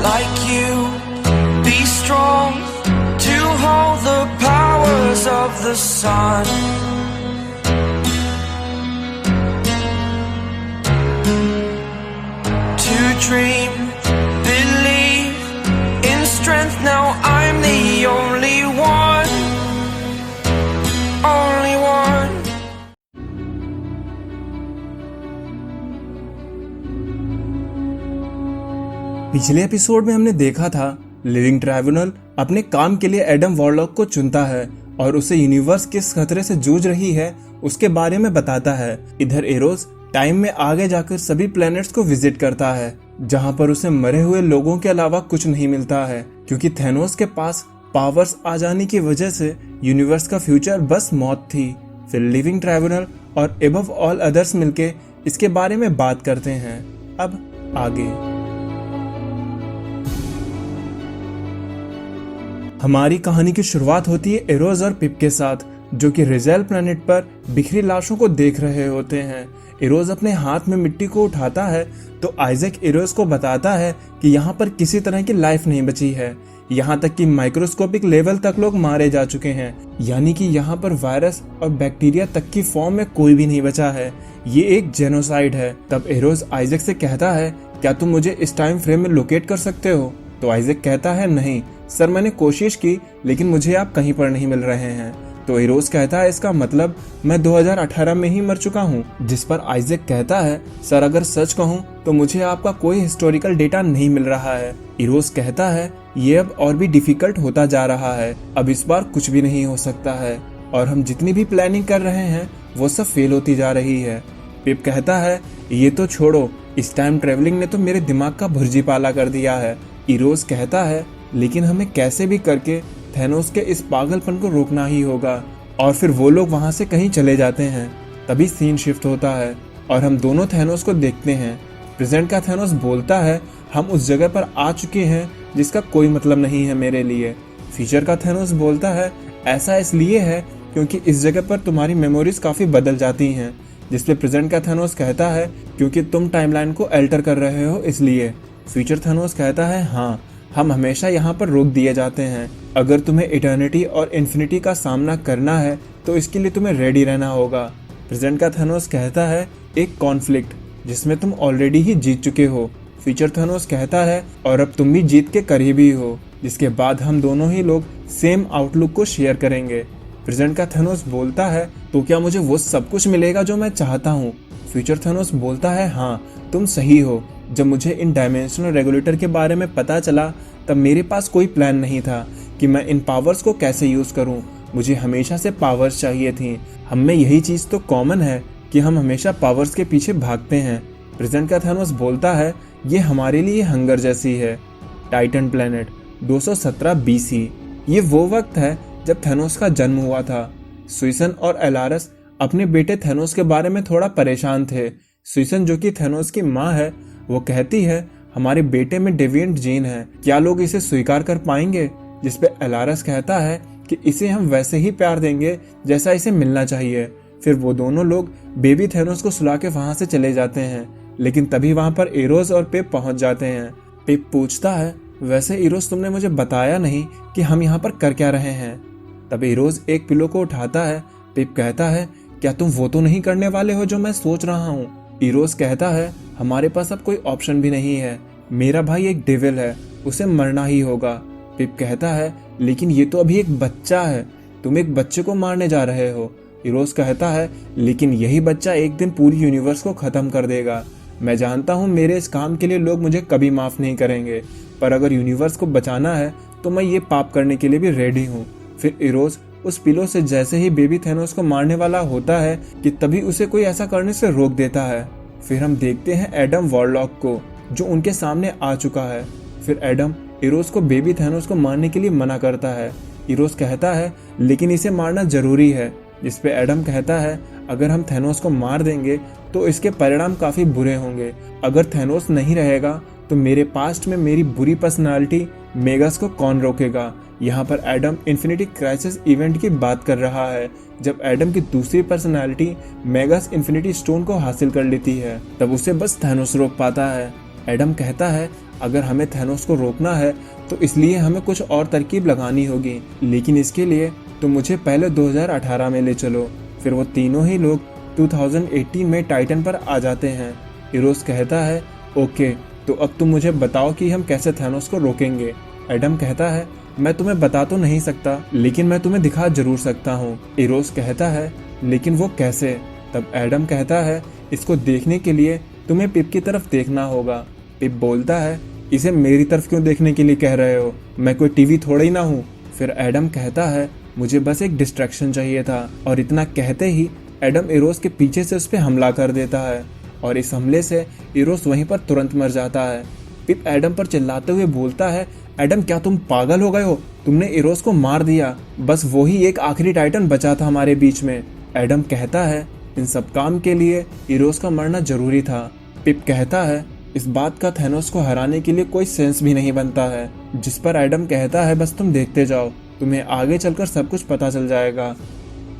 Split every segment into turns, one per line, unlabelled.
like you. Be strong to hold the powers of the sun. To dream, believe in strength. Now I'm the only one, only one.
पिछले episode में हमने देखा था living tribunal अपने काम के लिए एडम वॉरलॉक को चुनता है और उसे यूनिवर्स किस खतरे से जूझ रही है उसके बारे में बताता है। इधर एरोज टाइम में आगे जाकर सभी प्लैनेट्स को विजिट करता है जहां पर उसे मरे हुए लोगों के अलावा कुछ नहीं मिलता है, क्योंकि थैनोस के पास पावर्स आ जाने की वजह से यूनिवर्स का फ्यूचर बस मौत थी। फिर लिविंग ट्राइब्यूनल और एबव ऑल अदर्स मिलके इसके बारे में बात करते हैं। अब आगे हमारी कहानी की शुरुआत होती है एरोज और पिप के साथ, जो कि रिजेल प्लैनेट पर बिखरी लाशों को देख रहे होते हैं। एरोज अपने हाथ में मिट्टी को उठाता है तो आइजैक एरोज को बताता है कि यहाँ पर किसी तरह की लाइफ नहीं बची है, यहाँ तक कि माइक्रोस्कोपिक लेवल तक लोग मारे जा चुके हैं, यानी कि यहाँ पर वायरस और बैक्टीरिया तक की फॉर्म में कोई भी नहीं बचा है। ये एक जेनोसाइड है। तब एरोज आइजैक से कहता है, क्या तुम मुझे इस टाइम फ्रेम में लोकेट कर सकते हो? तो आइजैक कहता है, नहीं सर, मैंने कोशिश की लेकिन मुझे आप कहीं पर नहीं मिल रहे हैं। तो एरोज कहता है, इसका मतलब मैं 2018 में ही मर चुका हूँ। जिस पर आइजैक कहता है, सर अगर सच कहूँ तो मुझे आपका कोई हिस्टोरिकल डेटा नहीं मिल रहा है। एरोज कहता है, ये अब और भी डिफिकल्ट होता जा रहा है, अब इस बार कुछ भी नहीं हो सकता है और हम जितनी भी प्लानिंग कर रहे हैं वो सब फेल होती जा रही है। पिप कहता है, ये तो छोड़ो, इस टाइम ट्रेवलिंग ने तो मेरे दिमाग का भुर्जी पाला कर दिया है। एरोज कहता है, लेकिन हमें कैसे भी करके थैनोस के इस पागलपन को रोकना ही होगा। और फिर वो लोग वहां से कहीं चले जाते हैं। तभी सीन शिफ्ट होता है और हम दोनों थैनोस को देखते हैं। प्रेजेंट का थैनोस बोलता है, हम उस जगह पर आ चुके हैं जिसका कोई मतलब नहीं है मेरे लिए। फ्यूचर का थैनोस बोलता है, ऐसा इसलिए है क्योंकि इस जगह पर तुम्हारी मेमोरीज काफी बदल जाती हैं। जिसपे प्रेजेंट का थैनोस कहता है, क्योंकि तुम टाइमलाइन को अल्टर कर रहे हो इसलिए। फ्यूचर थैनोस कहता है, हाँ, हम हमेशा यहाँ पर रोक दिए जाते हैं। अगर तुम्हें इटर्निटी और इन्फिनिटी का सामना करना है तो इसके लिए तुम्हें रेडी रहना होगा। प्रेजेंट का थैनोस कहता है, एक कॉन्फ्लिक्ट जिसमें तुम ऑलरेडी ही जीत चुके हो। फ्यूचर थैनोस कहता है, और अब तुम भी जीत के करीब ही हो, जिसके बाद हम दोनों ही लोग सेम आउटलुक को शेयर करेंगे। प्रेजेंट का थैनोस बोलता है, तो क्या मुझे वो सब कुछ मिलेगा जो मैं चाहता हूँ? फ्यूचर थैनोस बोलता है, हाँ तुम सही हो। जब मुझे इन डायमेंशनल रेगुलेटर के बारे में पता चला तब मेरे पास कोई प्लान नहीं था कि मैं इन पावर्स को कैसे यूज करूं। मुझे हमेशा से पावर्स चाहिए थी। हम में यही चीज तो कॉमन है कि हम हमेशा पावर्स के पीछे भागते हैं। प्रेजेंट का थैनोस बोलता है, ये हमारे लिए हंगर जैसी है। Titan planet 217 BC। ये वो वक्त है जब थैनोस का जन्म हुआ था। सुइसन और एलारस अपने बेटे थैनोस के बारे में थोड़ा परेशान थे। सुइसन, जो कि थैनोस की माँ है, वो कहती है, हमारे बेटे में डेविएंट जीन है, क्या लोग इसे स्वीकार कर पाएंगे? जिसपे एलारस कहता है कि इसे हम वैसे ही प्यार देंगे जैसा इसे मिलना चाहिए। फिर वो दोनों लोग बेबी थैनोस को सुला के वहां से चले जाते हैं, लेकिन तभी वहां पर एरोज और पिप पहुंच जाते हैं। पिप पूछता है, वैसे एरोज तुमने मुझे बताया नहीं कि हम यहाँ पर कर क्या रहे हैं। तब एरोज एक पिलो को उठाता है। पिप कहता है, क्या तुम वो तो नहीं करने वाले हो जो मैं सोच रहा हूँ? एरोज कहता है, हमारे पास अब कोई ऑप्शन भी नहीं है, मेरा भाई एक डेविल है, उसे मरना ही होगा। पिप कहता है, लेकिन ये तो अभी एक बच्चा है, तुम एक बच्चे को मारने जा रहे हो। एरोज कहता है, लेकिन यही बच्चा एक दिन पूरी यूनिवर्स को खत्म कर देगा। मैं जानता हूँ मेरे इस काम के लिए लोग मुझे कभी माफ नहीं करेंगे, पर अगर यूनिवर्स को बचाना है तो मैं ये पाप करने के लिए भी रेडी हूँ। फिर एरोज उस पिलो से जैसे ही बेबी थैनोस को मारने वाला होता है कि तभी उसे कोई ऐसा करने से रोक देता है। फिर हम देखते हैं एडम वॉरलॉक को, जो उनके सामने आ चुका है। फिर एडम एरोज को बेबी थैनोस को मारने के लिए मना करता है। एरोज कहता है, लेकिन इसे मारना जरूरी है। जिसपे एडम कहता है, अगर हम थैनोस को मार देंगे तो इसके परिणाम काफी बुरे होंगे। अगर थैनोस नहीं रहेगा तो मेरे पास्ट में मेरी बुरी पर्सनालिटी मेगस को कौन रोकेगा। यहाँ पर एडम इन्फिनिटी क्राइसिस इवेंट की बात कर रहा है, जब एडम की दूसरी पर्सनालिटी मेगस इन्फिनिटी स्टोन को हासिल कर लेती है, तब उसे बस थैनोस रोक पाता है। एडम कहता है अगर हमें थैनोस को रोकना है तो इसलिए हमें कुछ और तरकीब लगानी होगी, लेकिन इसके लिए तो मुझे पहले 2018 में ले चलो। फिर वो तीनों ही लोग 2018 में टाइटन पर आ जाते हैं। इरोस कहता है ओके, तो अब तुम मुझे बताओ कि हम कैसे थैनोस को रोकेंगे। एडम कहता है मैं तुम्हें बता तो नहीं सकता, लेकिन मैं तुम्हें दिखा जरूर सकता हूँ। इरोस कहता है लेकिन वो कैसे? तब एडम कहता है इसको देखने के लिए तुम्हें पिप की तरफ देखना होगा। पिप बोलता है इसे मेरी तरफ क्यों देखने के लिए कह रहे हो, मैं कोई टीवी थोड़ा ही ना हूँ। फिर एडम कहता है मुझे बस एक डिस्ट्रैक्शन चाहिए था, और इतना कहते ही एडम इरोस के पीछे से उस पर हमला कर देता है, और इस हमले से इरोस वहीं पर तुरंत मर जाता है। पिप एडम पर चिल्लाते हुए बोलता है एडम क्या तुम पागल हो गए हो, तुमने इरोस को मार दिया, बस वो ही एक आखिरी टाइटन बचा था हमारे बीच में। एडम कहता है इन सब काम के लिए इरोस का मरना जरूरी था। पिप कहता है इस बात का थैनोस को हराने के लिए कोई सेंस भी नहीं बनता है, जिस पर एडम कहता है बस तुम देखते जाओ, तुम्हें आगे चलकर सब कुछ पता चल जाएगा।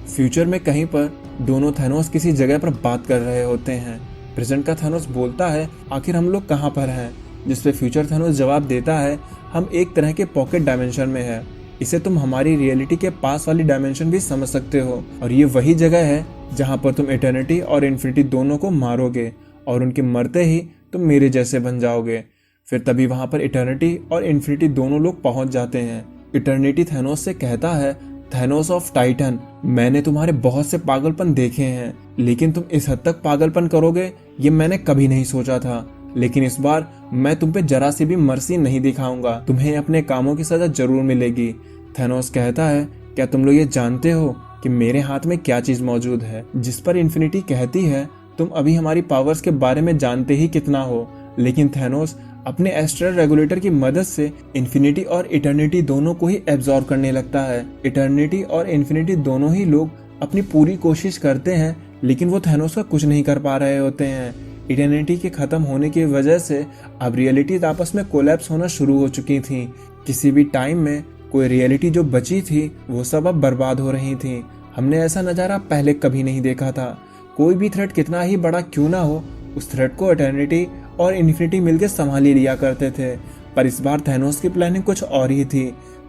फ्यूचर में कहीं पर दोनों थैनोस किसी जगह पर बात कर रहे होते हैं। प्रेजेंट का थैनोस बोलता है आखिर हम लोग कहाँ पर हैं, जिस पे फ्यूचर थैनोस जवाब देता है हम एक तरह के पॉकेट डायमेंशन में है, इसे तुम हमारी रियलिटी के पास वाली डायमेंशन भी समझ सकते हो, और ये वही जगह है जहाँ पर तुम इटर्निटी और इन्फिनिटी दोनों को मारोगे, और उनके मरते ही तुम मेरे जैसे बन जाओगे। फिर तभी वहाँ पर इटर्निटी और इन्फिनिटी दोनों लोग पहुँच जाते हैं। इटर्निटी थैनोस से कहता है थैनोस ऑफ टाइटन, मैंने तुम्हारे बहुत से पागलपन देखे हैं, लेकिन तुम इस हद तक पागलपन करोगे ये मैंने कभी नहीं सोचा था, लेकिन इस बार मैं तुम पे जरा सी भी मर्सी नहीं दिखाऊंगा, तुम्हें अपने कामों की सजा जरूर मिलेगी। थैनोस कहता है क्या तुम लोग ये जानते हो कि मेरे हाथ में क्या चीज मौजूद है? जिस पर इन्फिनिटी कहती है तुम अभी हमारी पावर्स के बारे में जानते ही कितना हो, लेकिन थैनोस अपने एस्ट्रल रेगुलेटर की मदद से इन्फिनिटी और इटर्निटी दोनों को ही एब्जॉर्ब करने लगता है। इटर्निटी और इन्फिनिटी दोनों ही लोग अपनी पूरी कोशिश करते हैं, लेकिन वो थैनोस का कुछ नहीं कर पा रहे होते हैं। इटर्निटी के खत्म होने की वजह से अब रियलिटीज आपस में कोलैप्स होना शुरू हो चुकी थी। किसी भी टाइम में कोई रियलिटी जो बची थी वो सब अब बर्बाद हो रही थी। हमने ऐसा नज़ारा पहले कभी नहीं देखा था। कोई भी थ्रेट कितना ही बड़ा क्यों ना हो, उस थ्रेट को इटर्निटी और इन्फिनिटी मिलकर संभाल ही लिया करते थे। पर इस बार थैनोस की प्लानिंग कुछ और ही थी।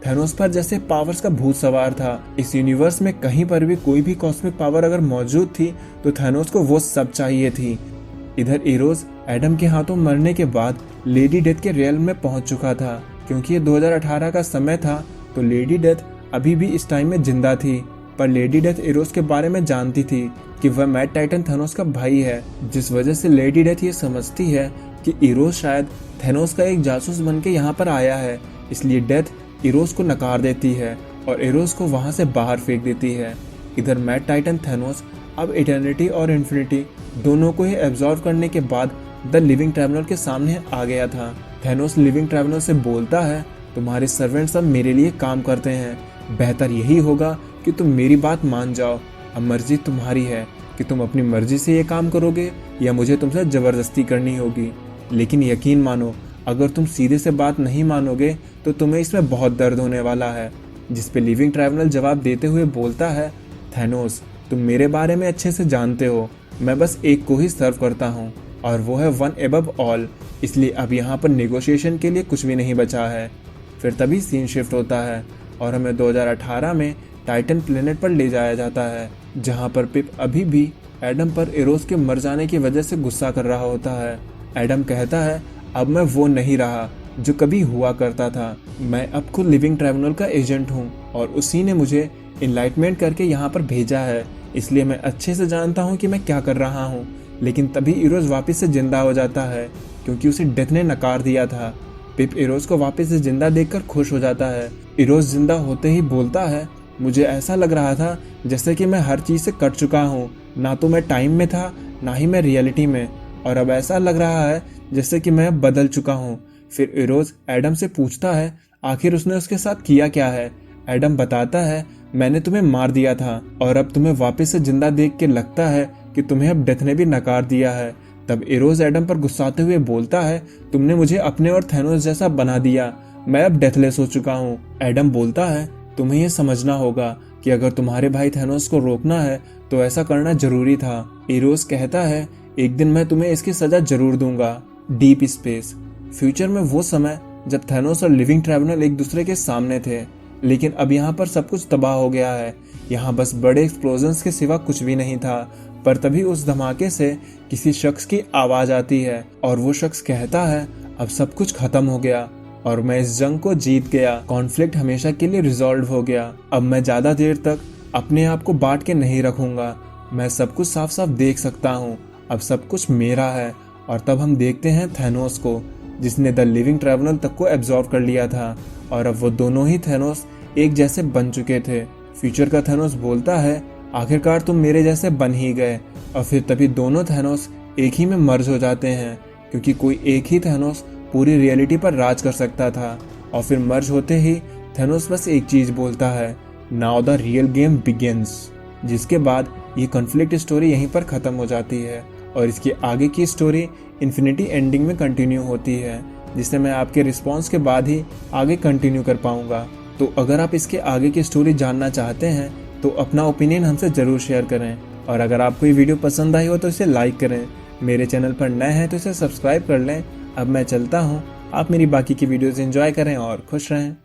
थैनोस पर जैसे पावर्स का भूत सवार था। इस यूनिवर्स में कहीं पर भी कोई भी कॉस्मिक पावर अगर मौजूद थी तो थैनोस को वो सब चाहिए थी। इधर इरोस एडम के हाथों मरने के बाद लेडी डेथ के रियल में पहुंच चुका था। क्योंकि ये 2018 का समय था तो लेडी डेथ अभी भी इस टाइम में जिंदा थी, पर लेडी डेथ इरोस के बारे में जानती थी कि वह मैड टाइटन थैनोस का भाई है, जिस वजह से लेडी डेथ ये समझती है कि इरोस शायद थैनोस का एक जासूस बन के यहाँ पर आया है। इसलिए डेथ इरोस को नकार देती है और इरोस को वहाँ से बाहर फेंक देती है। इधर मैड टाइटन थैनोस अब इटर्निटी और इन्फिनिटी दोनों को ही एब्जॉर्व करने के बाद द लिविंग ट्राइब्यूनल के सामने आ गया था। थैनोस लिविंग ट्राइब्यूनल से बोलता है तुम्हारे सर्वेंट सब मेरे लिए काम करते हैं, बेहतर यही होगा कि तुम मेरी बात मान जाओ। अब मर्जी तुम्हारी है कि तुम अपनी मर्जी से ये काम करोगे या मुझे तुमसे ज़बरदस्ती करनी होगी, लेकिन यकीन मानो अगर तुम सीधे से बात नहीं मानोगे तो तुम्हें इसमें बहुत दर्द होने वाला है। जिस पे लिविंग ट्राइब्यूनल जवाब देते हुए बोलता है थैनोस तुम मेरे बारे में अच्छे से जानते हो, मैं बस एक को ही सर्व करता हूँ और वो है वन एबव ऑल, इसलिए अब यहाँ पर नेगोशिएशन के लिए कुछ भी नहीं बचा है। फिर तभी सीन शिफ्ट होता है और हमें 2018 में टाइटन प्लेनेट पर ले जाया जाता है, जहाँ पर पिप अभी भी एडम पर इरोस के मर जाने की वजह से गुस्सा कर रहा होता है। एडम कहता है अब मैं वो नहीं रहा जो कभी हुआ करता था, मैं अब खुद लिविंग ट्राइब्यूनल का एजेंट हूँ और उसी ने मुझे इनलाइटमेंट करके यहाँ पर भेजा है, इसलिए मैं अच्छे से जानता हूँ कि मैं क्या कर रहा हूँ। लेकिन तभी इरोस वापस से जिंदा हो जाता है क्योंकि उसे डेथ ने नकार दिया था। पिप इरोस को वापस से जिंदा देखकर खुश हो जाता है। इरोस जिंदा होते ही बोलता है मुझे ऐसा लग रहा था जैसे कि मैं हर चीज़ से कट चुका हूँ, ना तो मैं टाइम में था ना ही मैं रियलिटी में, और अब ऐसा लग रहा है जैसे कि मैं बदल चुका हूँ। फिर इरोस एडम से पूछता है आखिर उसने उसके साथ किया क्या है। एडम बताता है मैंने तुम्हें मार दिया था और अब तुम्हें वापस से जिंदा देख के लगता है कि तुम्हें अब डेथ ने भी नकार दिया है। तब इरोस एडम पर गुस्साते हुए बोलता है तुमने मुझे अपने और थैनोस जैसा बना दिया, मैं अब डेथलेस हो चुका हूँ। एडम बोलता है तुम्हें यह समझना होगा कि अगर तुम्हारे भाई थैनोस को रोकना है तो ऐसा करना जरूरी था। इरोस कहता है एक दिन मैं तुम्हें इसकी सजा जरूर दूंगा। Deep space. फ्यूचर में वो समय जब थैनोस और लिविंग ट्राइब्यूनल एक दूसरे के सामने थे, लेकिन अब यहाँ पर सब कुछ तबाह हो गया है। यहाँ बस बड़े एक्सप्लोजन्स के सिवा कुछ भी नहीं था। पर तभी उस धमाके से किसी शख्स की आवाज आती है और वो शख्स कहता है, अब सब कुछ खत्म हो गया और मैं इस जंग को जीत गया। कॉन्फ्लिक्ट हमेशा के लिए रिजॉल्व हो गया। अब मैं ज्यादा देर तक अपने आप को बांट के नहीं रखूंगा। मैं सब कुछ साफ साफ देख सकता हूँ। अब सब कुछ मेरा है। और तब हम देखते हैं थैनोस को, जिसने द लिविंग ट्राइब्यूनल तक को एब्जॉर्व कर लिया था और अब वो दोनों ही थैनोस एक जैसे बन चुके थे। फ्यूचर का थैनोस बोलता है, आखिरकार तुम मेरे जैसे बन ही गए। और फिर तभी दोनों थैनोस एक ही में मर्ज हो जाते हैं, क्योंकि कोई एक ही थैनोस पूरी रियलिटी पर राज कर सकता था। और फिर मर्ज होते ही थैनोस बस एक चीज बोलता है, now the real game begins. जिसके बाद ये कॉन्फ्लिक्ट स्टोरी यहीं पर खत्म हो जाती है और इसकी आगे की स्टोरी इन्फिनिटी एंडिंग में कंटिन्यू होती है, जिसे मैं आपके रिस्पॉन्स के बाद ही आगे कंटिन्यू कर पाऊंगा। तो अगर आप इसके आगे की स्टोरी जानना चाहते हैं तो अपना ओपिनियन हमसे ज़रूर शेयर करें। और अगर आपको ये वीडियो पसंद आई हो तो इसे लाइक करें। मेरे चैनल पर नए हैं तो इसे सब्सक्राइब कर लें। अब मैं चलता हूँ, आप मेरी बाकी की वीडियोज़ एंजॉय करें और खुश रहें।